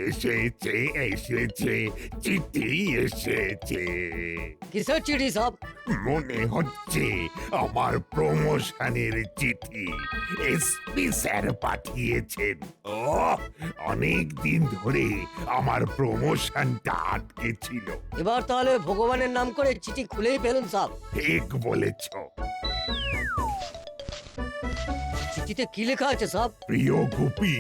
এসেছে এসেছে, চিঠি এসেছে। কিসের চিঠি সব? মনে হচ্ছে আমার প্রমোশনের চিঠি এসপি স্যার পাঠিয়েছেন। ও, অনেক দিন ধরে আমার প্রমোশনটা আটকে ছিল। এবার তাহলে ভগবানের নাম করে চিঠি খুলেই ফেলুন সব। ঠিক বলেছ। চিঠিতে কি লেখা আছে সব? প্রিয় গুপি,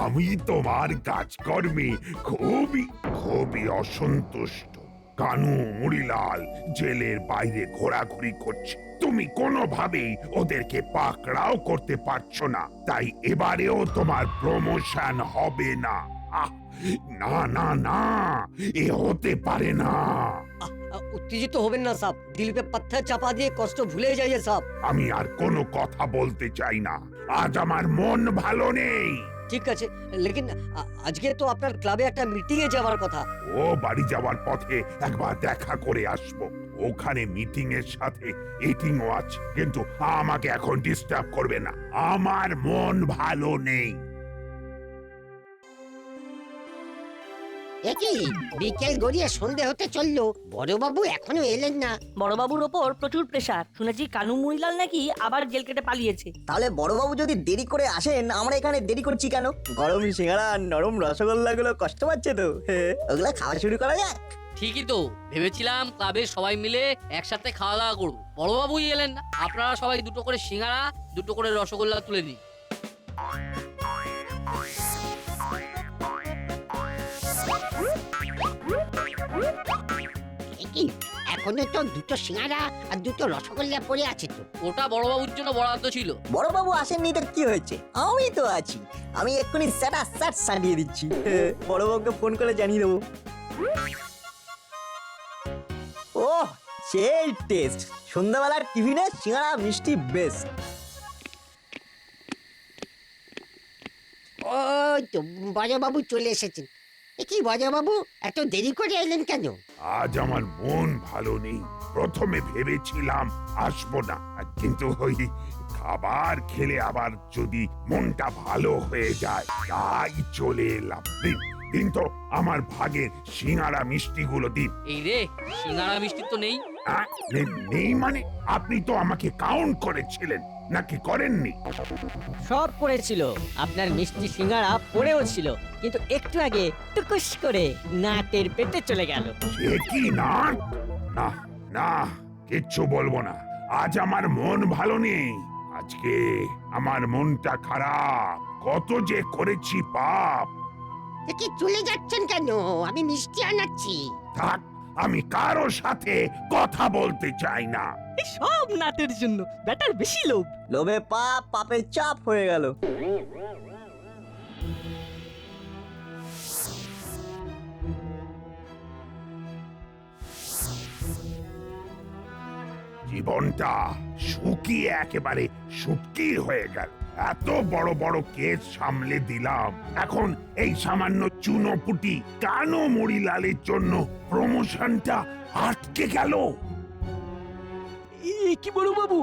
আমি তোমার কাজকর্মে খুবই খুবই অসন্তুষ্ট। কানু মুড়িলাল জেলের বাইরে ঘোরাঘুরি করছে, তুমি কোনোভাবেই ওদেরকে পাকড়াও করতে পারছো না, তাই এবারেও তোমার প্রমোশন হবে না। আহ, না না না, এ হতে পারে না। উত্তেজিত হবেন না সাব, দিল পে পাথর চাপা দিয়ে কষ্ট ভুলে যাইয়ে সাব। আমি আর কোনো কথা বলতে চাই না, আজ আমার মন ভালো নেই। ঠিক আছে, লেকিন আজকে তো আপনার ক্লাবে একটা মিটিং এ যাওয়ার কথা। ও, বাড়ি যাওয়ার পথে একবার দেখা করে আসবো। ওখানে মিটিং এর সাথে এটিংও আছে, কিন্তু আমাকে এখন ডিস্টার্ব করবে না, আমার মন ভালো নেই। একই বিকেল গড়িয়ে সন্ধে হতে চললো, বড়বাবু এখনো এলেন না। বড়বাবুর ওপর প্রচুর প্রেসার, শুনেছি কানু মুড়িলাল নাকি আবার জেল কেটে পালিয়েছে। তাহলে বড়বাবু যদি দেরি করে আসেন, আমরা এখানে দেরি করছি কেন? গরম সিঙ্গারা আর নরম রসগোল্লা গুলো কষ্ট পাচ্ছে তো, ওগুলা খাওয়া শুরু করা যাক। ঠিকই তো ভেবেছিলাম ক্লাবের সবাই মিলে একসাথে খাওয়া দাওয়া করবো, বড়বাবুই এলেন না। আপনারা সবাই দুটো করে সিঙ্গারা, দুটো করে রসগোল্লা তুলে দিন। একই এখনো তো দুটো সিঙ্গারা আর দুটো রসগোল্লা পড়ে আছে তো। ওটা বড়বাবুর জন্য বরাদ্দ ছিল। বড়বাবু আসেননি তো কি হয়েছে, আমি তো আছি। আমি এক্ষুনি স্যাট সারিয়ে দিচ্ছি। বড়বাবুকে ফোন করে জানিয়ে দেবো। ওহ, সেই টেস্ট! সন্ধ্যাবেলার টিফিনে সিঙ্গারা মিষ্টি বেস্ট। ওই তো বড়বাবু চলে এসেছেন। একই বড়বাবু এত দেরি করে এলেন কেন? আজ আমার মন ভালো নেই। প্রথমে ভেবেছিলাম আসবো না, কিন্তু ওই খাবার খেলে আবার যদি মনটা ভালো হয়ে যায়, তাই চলে এলাম। দিন দিন তো আমার ভাগের সিঙ্গারা মিষ্টিগুলো দিন। এই রে, সিঙ্গারা মিষ্টি তো নেই। নেই মানে? আপনি তো আমাকে কাউন্ট করেছিলেন, নাকি করেননি? সব পড়েছিল, আপনার মিষ্টি সিঙ্গারা পড়েও ছিল, কিন্তু একটু আগে টুকুস করে নাটের পেটে চলে গেল। সে কি নাট? না না, কিচ্ছু বলবো না। আজ আমার মন ভালো নেই। আজকে আমার মনটা খারাপ, কত যে করেছি পাপ। একই চলে যাচ্ছেন কেন? আমি মিষ্টি আনাচ্ছি। থাক, আমি কারো সাথে কথা বলতে চাই না। এই সব নাটের জন্য, ব্যাটার বেশি লোভ। লোভে পাপ, পাপে চাপ হয়ে গেল। জীবনটা শুকিয়ে একেবারে শুটকি হয়ে গেল। এত বড় বড় কেস সামলে দিলাম, এখন এই সামান্য চুনোপুটি কানো মরিলালের জন্য প্রমোশনটা আটকে গেল। কি বড় বাবু,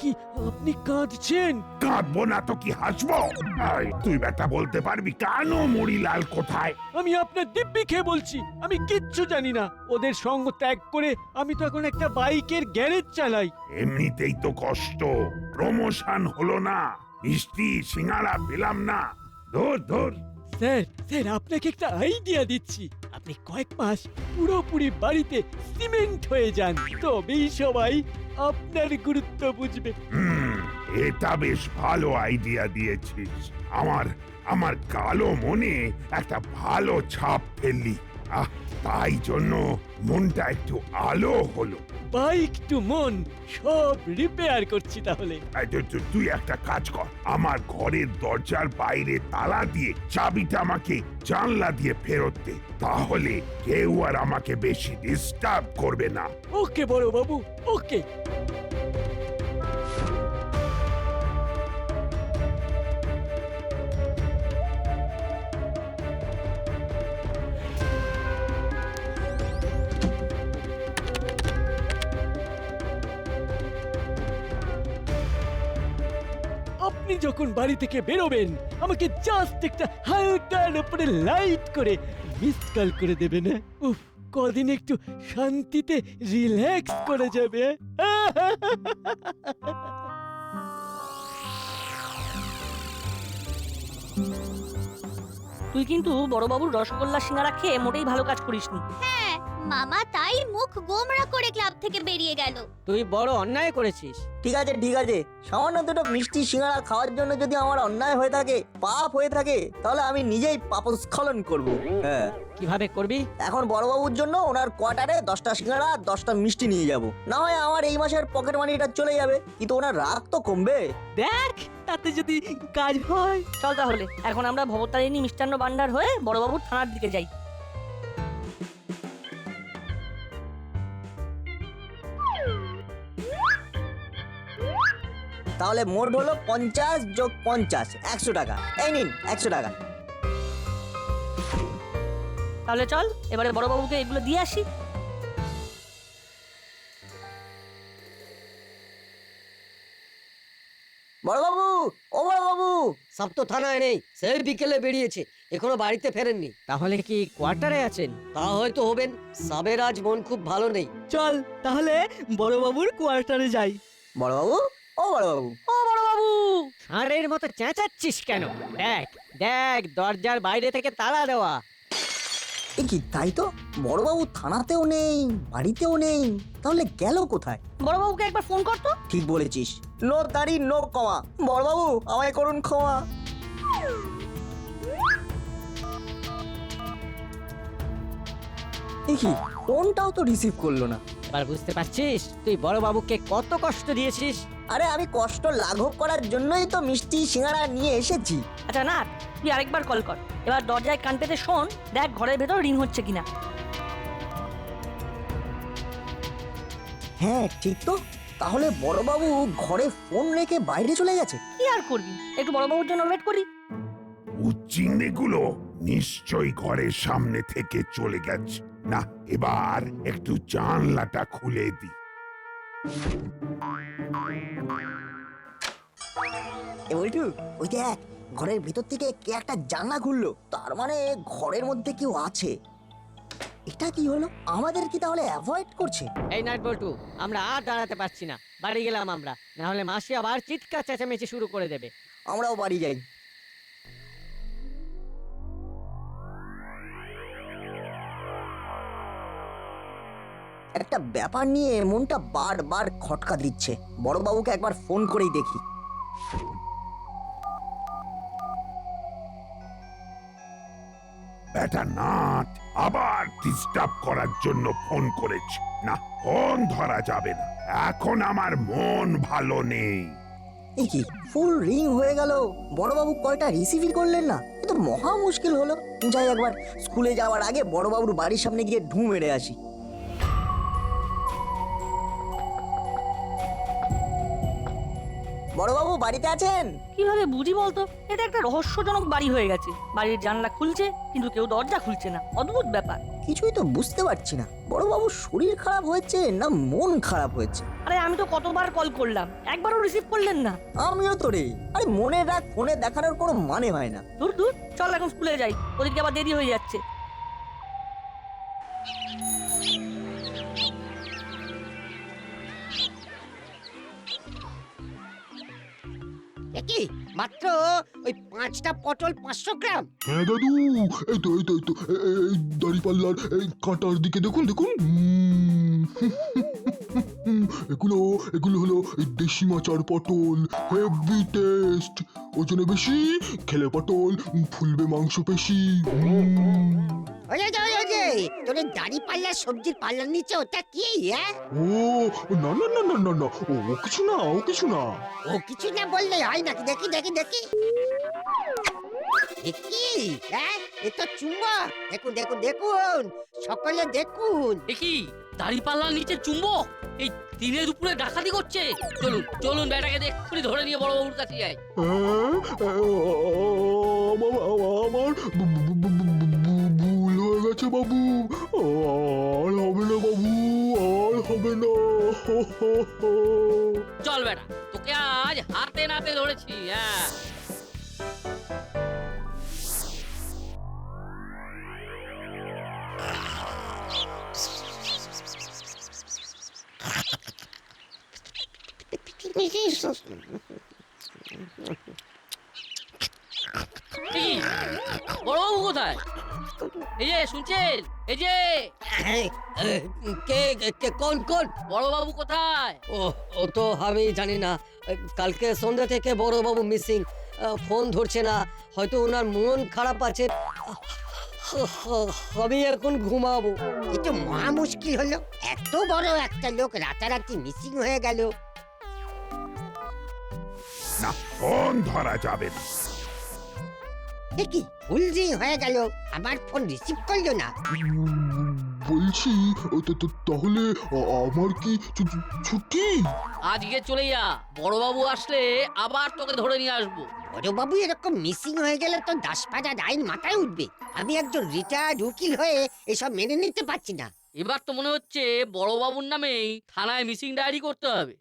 কি আপনি কাঁদছেন? কাঁদবো না তো কি হাসবো? এই, তুই বেটা বলতে পারবি কানো মরিলাল কোথায়? আমি আপনার দিব্যি খেয়ে বলছি, আমি কিচ্ছু জানি না। ওদের সঙ্গ ত্যাগ করে আমি তো এখন একটা বাইকের গ্যারেজ চালাই। এমনিতেই তো কষ্ট, প্রমোশন হলো না, মিষ্টি সিঙ্গারা পেলাম না। ধর ধর। স্যার আপনাকে একটা আইডিয়া দিচ্ছি। আপনি কয়েক মাস পুরোপুরি বাড়িতে সিমেন্ট হয়ে যান, তবেই সবাই আপনার গুরুত্ব বুঝবে। এটা বেশ ভালো আইডিয়া দিয়েছিস। আমার আমার কালো মনে একটা ভালো ছাপ ফেললি। তাই জন্য মনটা একটু আলো হলো। বাইক টু মন সব রিপেয়ার করছি তাহলে। তুই একটা কাজ কর, আমার ঘরের দরজার বাইরে তালা দিয়ে চাবিটা আমাকে জানলা দিয়ে ফেরত দে, তাহলে কেউ আর আমাকে বেশি ডিস্টার্ব করবে না। ওকে বড় বাবু, ওকে। আপনি আপনি যখন বাড়ি থেকে বেরোবেন আমাকে জাস্ট একটা হালকার উপরে লাইট করে মিস কল করে দেবেন। উফ, কদিন একটু শান্তিতে রিল্যাক্স করে যাবে। তুই কিন্তু বড়বাবুর রসগোল্লা সিঙ্গারা খেয়ে মোটেই ভালো কাজ করিসনি। হ্যাঁ মামা তাই মুখ গোমড়া করে ক্লাব থেকে বেরিয়ে গেল। তুই বড় অন্যায় করেছিস। ঠিক আছে ঠিক আছে, সামান্য দুটো মিষ্টি সিঙ্গারা খাওয়ার জন্য যদি আমার অন্যায় হয়ে থাকে, পাপ হয়ে থাকে, তাহলে আমি নিজেই পাপস্খলন করব। হ্যাঁ, কিভাবে করবি? এখন বড়বাবুর জন্য ওনার কোয়ার্টারে 10টা সিঙ্গারা আর 10টা মিষ্টি নিয়ে যাব। না হয় আমার এই মাসের পকেট মানিটা চলে যাবে, কিন্তু ওনার রাগ তো কমবে। দেখ তাতে যদি কাজ হয়। চল তাহলে এখন আমরা ভবতারিণী মিষ্টান্ন ভান্ডার হয়ে বড়বাবুর থানার দিকে যাই। তাহলে মোট হলো 50 যোগ 50, 100 টাকা। এই নিন 100 টাকা। তাহলে চল এবারে বড়বাবুকে এগুলো দিয়ে আসি। বড়বাবু, ও বড়বাবু, সব তো থানায় নেই, সেই বিকেলে বেরিয়েছে, এখনো বাড়িতে ফেরেননি। তাহলে কি কোয়ার্টারে আছেন? তা হয়তো হবেন, সাবের আজ মন খুব ভালো নেই। চল তাহলে বড়বাবুর কোয়ার্টারে যাই। বড়বাবু, ও বড়বাবু। ও বড়বাবু, ষাঁড়ের মতো চেঁচাচ্ছিস কেন? দেখ দেখ, দরজার বাইরে থেকে তালা দেওয়া। এ কি, তাই তো, বড়বাবু থানাতেও নেই, বাড়িতেও নেই, তাহলে গেল কোথায়? বড়বাবুকে একবার ফোন কর তো। ঠিক বলেছিস, নো দাড়ি নো ক্ষমা। বড়বাবু আমায় করুন ক্ষমা। এ কি, ফোনটাও তো রিসিভ করলো না। এবার বুঝতে পারছিস তুই বড় বাবুকে কত কষ্ট দিয়েছিস? আরে আমি কষ্ট লাঘব করার জন্যই তো মিষ্টি সিঙ্গারা নিয়ে এসেছি। আচ্ছা না, তুই আরেকবার কল কর। এবার দরজায় কান পেতে শোন, দেখ ঘরের ভেতর রিং হচ্ছে কিনা। হ্যাঁ ঠিক তো, তাহলে বড়বাবু ঘরে ফোন রেখে বাইরে চলে গেছে। কি আর করবি, একটু বড়বাবুর জন্য ওয়েট করি। উচ্চিংড়িগুলো নিশ্চয়ই ঘরের সামনে থেকে চলে গেছে। না, এবার একটু জানলাটা খুলে দি। এ বলটু, ওই দেখ ঘরের ভিতর থেকে কে একটা জানলা খুললো, তার মানে ঘরের মধ্যে কেউ আছে। এটা কি হলো, আমাদের কি তাহলে অ্যাভয়েড করছে? এই নাট বল্টু, আমরা আর দাঁড়াতে পারছি না, বাড়ি গেলাম আমরা, না হলে মাসি আবার চিৎকার চেঁচামেচি শুরু করে দেবে। আমরাও বাড়ি যাই। একটা ব্যাপার নিয়ে মনটা বারবার খটকা দিচ্ছে। বড়বাবুকে একবার ফোন করেই দেখি। বেটা নাট আবার ডিস্টার্ব করার জন্য ফোন করেছে। না, ফোন ধরা যাবে না, এখন আমার মন ভালো নেই। এই কি, ফুল রিং হয়ে গেল, বড়বাবু কলটা রিসিভই করলেন না। এ তো মহা মুশকিল হলো। যাই একবার স্কুলে যাওয়ার আগে বড়বাবুর বাড়ির সামনে গিয়ে ঢু মেরে আসি। বড়বাবু বাড়িতে আছেন? কিভাবে বুঝি বলতো, এটা একটা রহস্যজনক বাড়ি হয়ে গেছে। বাড়ির জানলা খুলছে কিন্তু কেউ দরজা খুলছে না, অদ্ভুত ব্যাপার। কিছুই তো বুঝতে পারছি না, বড়বাবুর শরীর খারাপ হয়েছে না মন খারাপ হয়েছে। আরে আমি তো কতবার কল করলাম, একবারও রিসিভ করলেন না। আমিও তো রে, আরে মনের রাগ ফোনে দেখানোর কোনো মানে হয় না। দূর দূর, চল এখন স্কুলে যাই, ওদিকে আবার দেরি হয়ে যাচ্ছে। কি মাত্র ওই 5টা পটল 500 গ্রাম? হ্যাঁ দাদু, এই তো এই তো এই তো এই দাড়িপাল্লার এই কাঁটার দিকে দেখুন দেখুন। এগুলো এগুলো হলো এই দেশি মাচার পটল, হেভি টেস্ট, ওজনে বেশি, খেলে পটল ফুলবে মাংস পেশি। ওই যে তোর দাড়ি পাল্লা সবজির পাল্লার নিচে ওটা কি? হ্যাঁ, ও না না না না না না, ও কিছু না, ও কিছু না। ও কিছু না বললে হয় নাকি? দেখি দেখি দেখি দেখি। হ্যাঁ, এ তো চুম্বক। দেখুন দেখুন দেখুন, সকলে দেখুন। দেখি দাড়িপাল্লার নিচে চুম্বক, এই দিনের উপরে ডাকাতি করছে। চলুন চলুন, বেটাকে দেখুন ধরে নিয়ে বড়বাবুর কাছে যাই। আমার ভুল হয়ে গেছে বাবু, আর হবে না বাবু, আর হবে না। চল বেটা, তোকে আজ হাতে নাতে ধরেছি, হ্যাঁ। এই, বড়বাবু কোথায়? এই যে শুনছেন, এই যে কে কে কোন কোন বড়বাবু কোথায়? ও তো আমি জানি না। কালকে সন্ধ্যা থেকে বড়বাবু মিসিং, ফোন ধরছে না, হয়তো ওনার মন খারাপ আছে। আমি এখন ঘুমাবো। এ তো মহা মুশকিল হলো, এত বড় একটা লোক রাতারাতি মিসিং হয়ে গেল। না, ফোন ধরা যাবে না। এ কি ভুল যে হয়ে গেল, আমার ফোন রিসিভ করলো না। বলছি তাহলে আমার কি ছুটি? আজকে চলে যা, বড়বাবু আসলে আবার তোকে ধরে নিয়ে আসবো। বড়বাবু এরকম মিসিং হয়ে গেলে তো দাসপাড়ার আইন মাথায় উঠবে। আমি একজন রিটায়ার্ড উকিল হয়ে এসব মেনে নিতে পারছি না। এবার তো মনে হচ্ছে বড়বাবুর নামেই থানায় মিসিং ডায়েরি করতে হবে।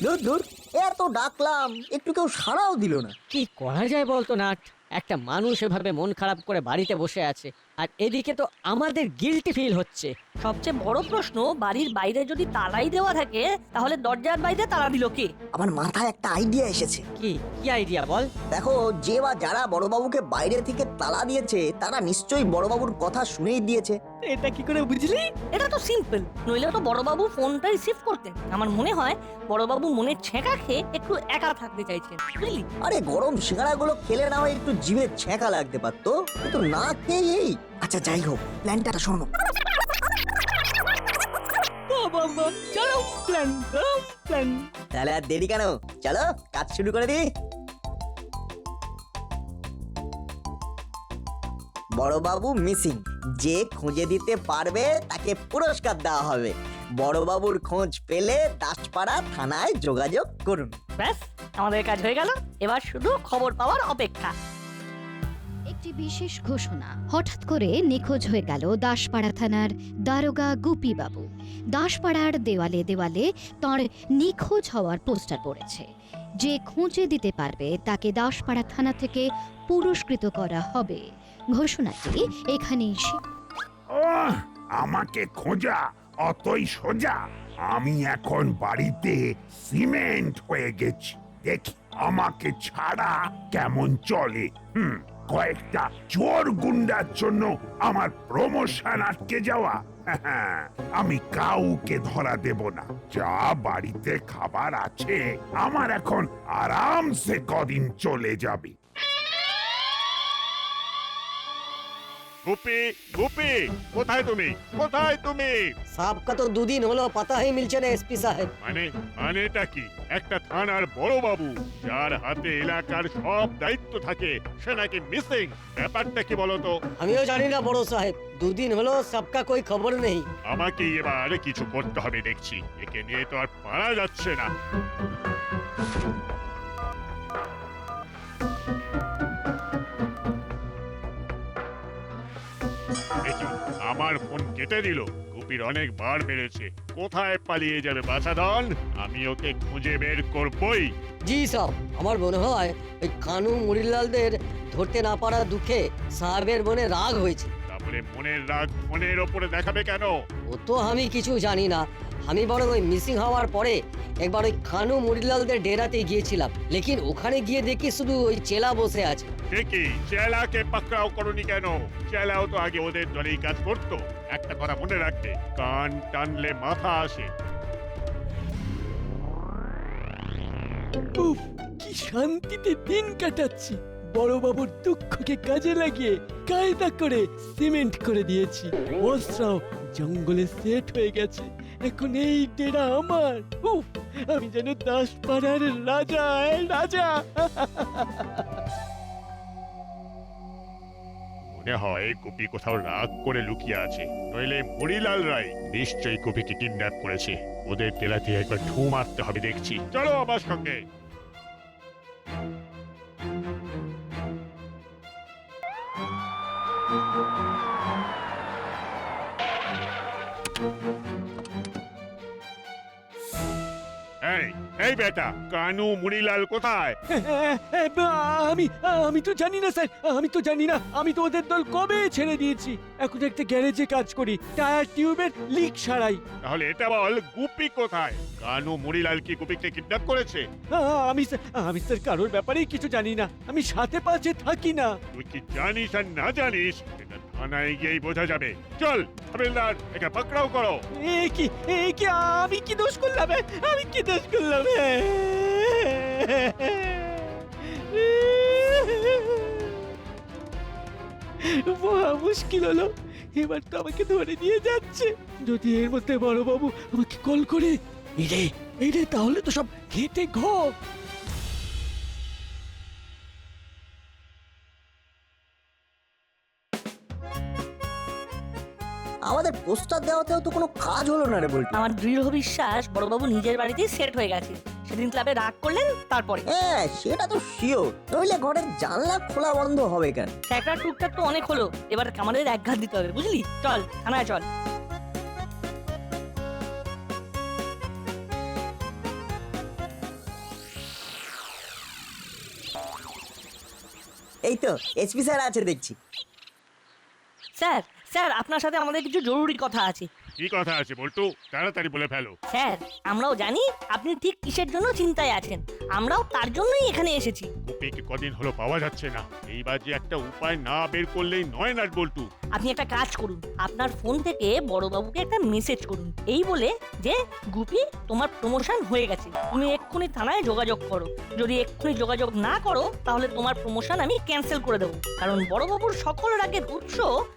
দূর দূর, এত ডাকলাম একটু কেউ সাড়াও দিল না। কি করা যায় বলতো নাট? একটা মানুষ এভাবে মন খারাপ করে বাড়িতে বসে আছে, আর এদিকে তো আমাদের গিল্টি ফিল হচ্ছে। সবচেয়ে বড় প্রশ্ন, বাড়ির বাইরে যদি তালাই দেওয়া থাকে তাহলে দরজার বাইরে তালা দিল কে? আমার মাথায় একটা আইডিয়া এসেছে। কি কি আইডিয়া বল? দেখো, যে বা যারা বড়বাবুকে বাইরে থেকে তালা দিয়েছে তারা নিশ্চয়ই বড়বাবুর কথা শুনেই দিয়েছে। এটা কি করে বুঝলি? এটা তো সিম্পল, নইলে তো বড়বাবু ফোনটা রিসিভ করতেন। আমার মনে হয় বড়বাবু মনের ছেঁকা খেয়ে একটু একা থাকতে চাইছেন, বুঝলি? আরে গরম সিঙ্গাড়াগুলো খেলে না হয় একটু জিভে ছ্যাঁকা লাগতে পারতো, কিন্তু না খেয়েই। আচ্ছা যাই হোক, প্ল্যানটা শোনো। বাবা চলো প্ল্যান প্ল্যান। তাহলে আর দেরি কেন, চলো কাজ শুরু করে দিই। বড়বাবু মিসিং, যে খুঁজে দিতে পারবে তাকে পুরস্কার দেওয়া হবে। বড়বাবুর খোঁজ পেলে দাসপাড়া থানায় যোগাযোগ করুন। ব্যাস, আমাদের কাজ হয়ে গেল। এবার শুধু খবর পাওয়ার অপেক্ষা। একটি বিশেষ ঘোষণা, হঠাৎ করে নিখোঁজ হয়ে গেল দাসপাড়া থানার দারোগা গুপি বাবু। দাসপাড়ার দেওয়ালে দেওয়ালে তাঁর নিখোঁজ হওয়ার পোস্টার পড়েছে। যে খুঁজে দিতে পারবে তাকে দাসপাড়া থানা থেকে পুরস্কৃত করা হবে। ঘোষণাটি এখানেই আমাকে খোঁজা অতই সোজা? আমি এখন বাড়িতে সিমেন্ট হয়ে গেছি, দেখি আমাকে ছাড়া কেমন চলে। কয়েকটা চোর গুন্ডার জন্য আমার প্রমোশন আটকে যাওয়া। আমি কাউকে ধরা দেব না। যা বাড়িতে খাবার আছে আমার এখন আরামসে কদিন চলে যাবে। গুপি, গুপি, কোথায় তুমি? কোথায় তুমি? সাহব কা তো দুদিন হলো পাতা হি মিলছে না এসপি সাহেব। মানেটা কি? একটা থানার বড় বাবু যার হাতে এলাকার সব দায়িত্ব থাকে, সে নাকি মিসিং। ব্যাপারটা কি বলতো? আমিও জানি না বড় সাহেব, দুদিন হলো সবকা কোই খবর নেই। আমাকে এবার কিছু করতে হবে দেখছি, একে নিয়ে তো আর পারা যাচ্ছে না। আমার ফোন কেটে দিল। গুপির অনেক বার বেড়েছে। কোথায় পালিয়ে যাবে বাছাধন? আমি ওকে খুঁজে বের করবই। জি সাহেব, আমার মনে হয় ওই কানু মুড়িলালদের ধরতে না পারা দুঃখে সাহেবের মনে রাগ হয়েছে। তাহলে মনের রাগ ফোনের ওপরে দেখাবে কেন? ও তো আমি কিছু জানি না। আমি বরং ওই মিসিং হওয়ার পরে একবার ওই কানু মুড়িলালদের ডেরাতে গিয়েছিলাম, লেকিন ওখানে গিয়ে দেখি শুধু ওই চেলা বসে আছে। ঠিকই, চেলাকে পাকড়াও করনি কেন? চেলাও তো আগে ওদের দলেই কাজ করতো। একটা কথা মনে রাখবে, কান টানলে মাথা আসে। উফ, কি শান্তিতে দিন কাটাচ্ছি। বড়বাবুর দুঃখকে কাজে লাগিয়ে কায়দা করে সিমেন্ট করে দিয়েছি। বসরাও জঙ্গলে সেট হয়ে গেছে। এখন এই ডেরা আমার। উফ, আমি যেন দাসপাড়ার রাজা, রাজা। মনে হয় গুপি কোথাও রাগ করে লুকিয়ে আছে, নইলে মরিলাল রায় নিশ্চয়ই গুপিকে কিডন্যাপ করেছে। ওদের তেলাতে একবার ঢু মারতে হবে দেখছি। চলো আমার সঙ্গে। এই এই বেটা, কানু মুড়িলাল কোথায়? আমি আমি তো জানি না স্যার, আমি তো জানি না। আমি তো ওদের দল কবে ছেড়ে দিয়েছি। এখন একটা গ্যারেজে কাজ করি, টায়ার টিউবের লিক সারাই। তাহলে এটা বল, গুপি কোথায়? কানু মুড়িলাল কি গুপিকে কিডন্যাপ করেছে? আমি স্যার কারোর ব্যাপারেই কিছু জানি না। আমি সাথে পাশে থাকি না। তুই কি জানিস আর না জানিস এটা থানায় গিয়েই বোঝা যাবে। চল হাবিলদার, একে পাকড়াও করো। এ কি আমি কি দোষ করলাম? আমি কি দোষ করলাম? মহা মুশকিল হলো। এবার তো আমাকে ধরে নিয়ে যাচ্ছে। যদি এর মধ্যে বড়বাবু আমাকে কল করে, এই রে তাহলে তো সব ঘেটে ঘ। আমাদের পোস্টার দেওয়াতেও তো কোনো কাজ হলো না রে বলটু। আমার দৃঢ় বিশ্বাস বড়বাবু নিজের বাড়িতেই সেট হয়ে গেছে। সেদিন ক্লাবে রাগ করলেন তারপরে। হ্যাঁ সেটা তো শিওর, নইলে ঘরের জানলা খোলা বন্ধ হবে কেন? একটা টুকটাক তো অনেক হলো, এবার আমাদের এক ঘাত দিতে হবে, বুঝলি? চল থানায় চল। এই তো এসপি স্যার আছে দেখছি। স্যার স্যার আপনার সাথে আমাদের কিছু জরুরি কথা আছে। কি কথা আছে বলটু? তাড়াতাড়ি বলে ফেলো। স্যার আমরাও জানি আপনি ঠিক কিসের জন্য চিন্তায় আছেন, আমরাও তার জন্যই এখানে এসেছি। গুপিকে কদিন হলো পাওয়া যাচ্ছে না। এইবার যে একটা উপায় না বের করলেই নয় না বলটু। আপনি একটা কাজ করুন, আপনার ফোন থেকে বড়বাবুকে একটা মেসেজ করুন, এই বলে যে গুপি তোমার প্রমোশন হয়ে গেছে, তুমি এক্ষুনি থানায় যোগাযোগ করো। যদি এক্ষুনি যোগাযোগ না করো তাহলে তোমার প্রমোশন আমি ক্যান্সেল করে দেবো, কারণ বড়বাবুর সকল রাগের উৎস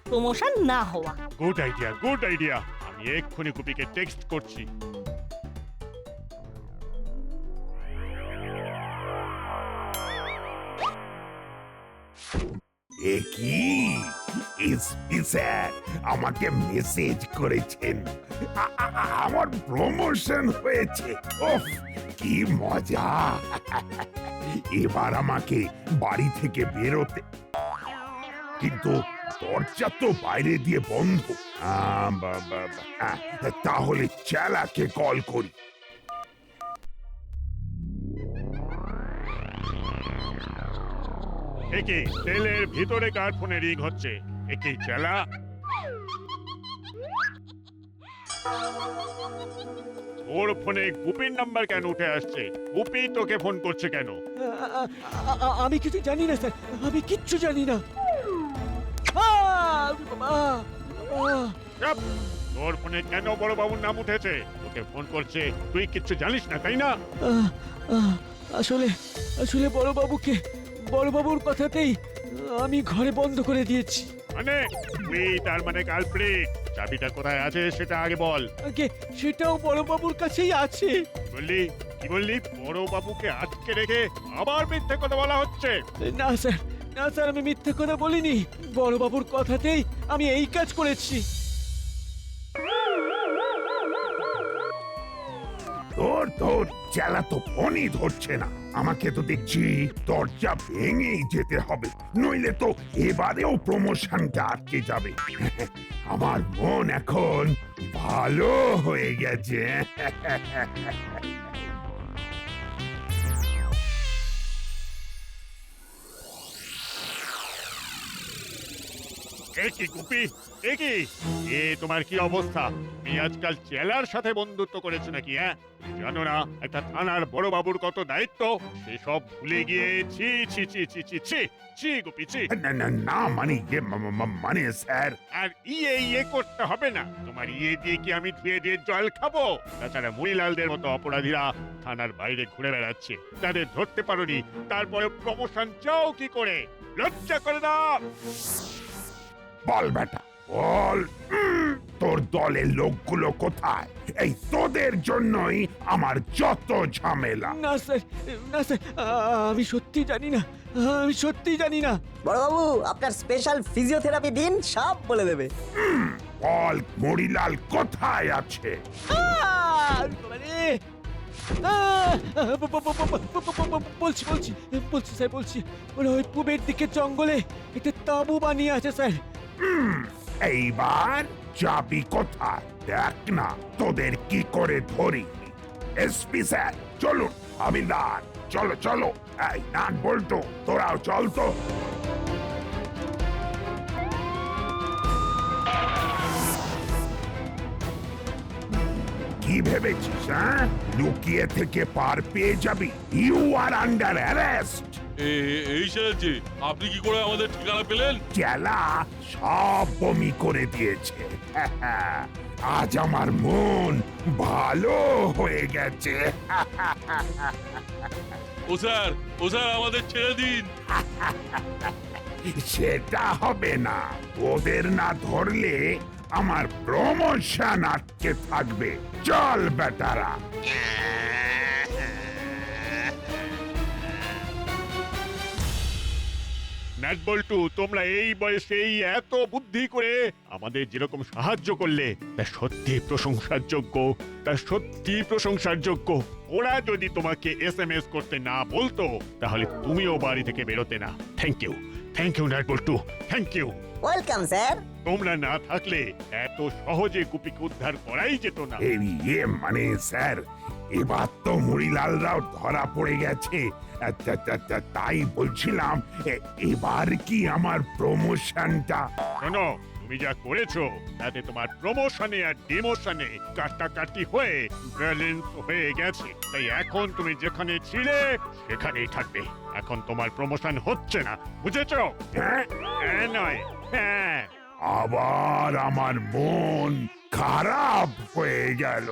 প্রমোশন না হওয়া। Good idea, good idea. আমি এক্ষুনি গুপিকে টেক্সট করছি। এ কি এসপি স্যার আমাকে মেসেজ করেছেন? আমার প্রমোশন হয়েছে। ওফ কি মজা! এবার আমাকে বাড়ি থেকে বেরোতে, কিন্তু দরজা তো বাইরে দিয়ে বন্ধ। তাহলে চেলাকে কল করি। একে তেলের ভিতরে কার ফোনে রিং হচ্ছে? একে চেলা? ওর ফোনে গুপির নাম্বার কেন উঠে আসছে? গুপি তোকে ফোন করছে কেন? আমি কিছু জানি না স্যার, আমি কিচ্ছু জানি না। চাপ! তোর ফোনে কেন বড় বাবুর নাম উঠেছে? তোকে ফোন করছে, তুই কিচ্ছু জানিস না তাই না? আসলে বড়বাবুর কথাতেই আমি ঘরে বন্ধ করে দিয়েছি। মানে তুই তার মানে কালপ্রিট। চাবিটা কোথায় আছে সেটা আগে বল। আগে সেটাও বড়বাবুর কাছেই আছে। বললি কি বললি? বড় বাবুকে আটকে রেখে আবার মিথ্যে কথা বলা হচ্ছে? না স্যার আমি মিথ্যে কথা বলিনি। বড়বাবুর কথাতেই আমি এই কাজ করেছি। তোর চেলা তো ফোনই ধরছে না। আমাকে তো দেখছি দরজা ভেঙেই যেতে হবে, নইলে তো এবারেও প্রমোশনটা আটকে যাবে। আমার মন এখন ভালো হয়ে গেছে। এ কি গুপি, এ কি? এ তোমার কি অবস্থা? তুমি আজকাল চেলার সাথে বন্ধুত্ব করেছো নাকি? হ্যাঁ, জানো না একটা থানার বড় বাবুর কত দায়িত্ব? সেসব ভুলে গিয়ে ছি ছি ছি ছি ছি ছি ছি গুপি ছি। না মানে মানে স্যার, আর ইয়ে করতে হবে না। তোমার ইয়ে দিয়ে কি আমি ধুয়ে দিয়ে জল খাবো? তাছাড়া মুড়িলালদের মতো অপরাধীরা থানার বাইরে ঘুরে বেড়াচ্ছে, তাদের ধরতে পারোনি, তারপরে প্রমোশন চাও কি করে? লজ্জা করে না? বল বেটা বল, তোর দলের লোকগুলো কোথায়? এই তোদের জন্যই আমার যত ঝামেলা। না স্যার আমি সত্যি জানি না। বড়বাবু আপনার স্পেশাল ফিজিওথেরাপি দিন, সব বলে দেবে। বল মরিলাল কোথায় আছে? বলছি স্যার ওরা ওই পূবের দিকে জঙ্গলে একটা তাঁবু বানিয়ে আছে স্যার। এইবার যাবি কোথায়? দেখ না তোদের কি করে ধরি। এসপি স্যার চলুন। হাবিলদার চলো চলো। এই নাট বল্টু তোরাও চল তো। কি ভেবেছিস হ্যাঁ? লুকিয়ে থেকে পার পেয়ে যাবি? You are under arrest. এই সেরেছে, আপনি কি করে আমাদের ঠিকানা পেলেন? চেলা সব বমি করে দিয়েছে। আজ আমার মন ভালো হয়ে গেছে। ও স্যার আমাদের ছেড়ে দিন। সেটা হবে না। ওদের না ধরলে আমার প্রমোশন আটকে থাকবে। চল বেটারা। নাট বল্টু, তোমরা এই বয়সেই এত বুদ্ধি করে আমাদের যেরকম সাহায্য করলে তা সত্যি প্রশংসার যোগ্য, তা সত্যি প্রশংসার যোগ্য। ওরা যদি তোমাকে এসএমএস করতে না বলতো তাহলে তুমিও বাড়ি থেকে বেরোতে না। থ্যাংক ইউ নাট বল্টু, থ্যাংক ইউ। Welcome sir. তোমরা না থাকলে এত সহজে গুপিকে উদ্ধার করাই যেত না। মানে স্যার, এবার তো মুড়িলালরাও ধরা পড়ে গেছে। তাই বলছিলাম এবার কি আমার প্রমোশনটা? শোনো, তুমি যা করেছো তাতে তোমার প্রমোশনে আর ডিমোশনে কাটাকাটি হয়ে ব্যালেন্স হয়ে গেছে। তাই এখন তুমি যেখানে ছিলে সেখানেই থাকবে। এখন তোমার প্রমোশন হচ্ছে না, বুঝেছো? হ্যাঁ? হ্যাঁ নয় হ্যাঁ। আবার আমার মন খারাপ হয়ে গেল।